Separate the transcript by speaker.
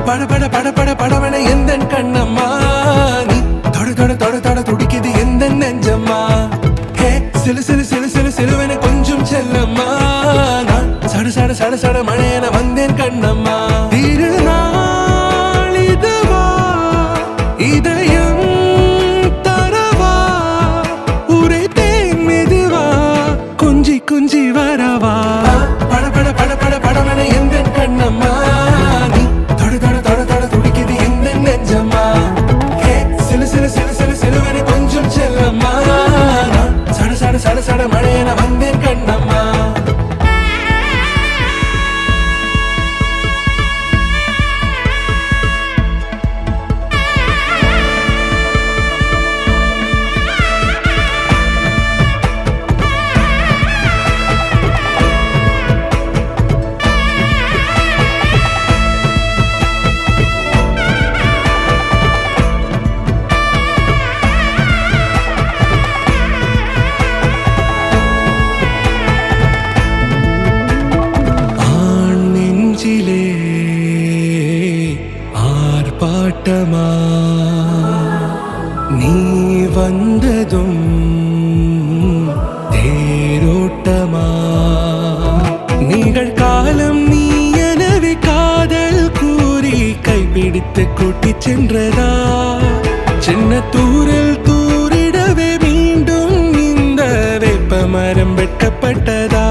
Speaker 1: பட பட பட பட படவன எந்த கண்ணம்மா நீ தொட தொட தொட தொட துடிக்குது எந்த நெஞ்சம்மா ஹே சிலு சிலு சிலு சிலு சிலுவன கொஞ்சம் செல்லம்மா நான் சட சட சட சட மழையன வந்தேன் கண்ணம்மா திருநாள் இதுவா இதயம் தரவா உரைத்தேன் மெதுவா குஞ்சி குஞ்சி வரவா பட பட பட பட படவன எந்த கண்ணம்மா நீ தொட தொட தொட தொட துடிக்குது எந்த நெஞ்சம்மா ஹே சிலு சிலு சிலு சிலு சிலுவன கொஞ்சம் செல்லம்மா நான் சட சட சட சட மழையன வந்தேன் கண்ணம்மா ஆர்ப்பாட்டமா நீ வந்ததும் தேரோட்டமா நிகழ்காலம் நீ எனவே காதல் கூறி கைப்பிடித்து கூட்டிச் சென்றதா சின்ன தூரல் தூரிடவே மீண்டும் இந்த வேப்ப மரம் வெட்டப்பட்டதா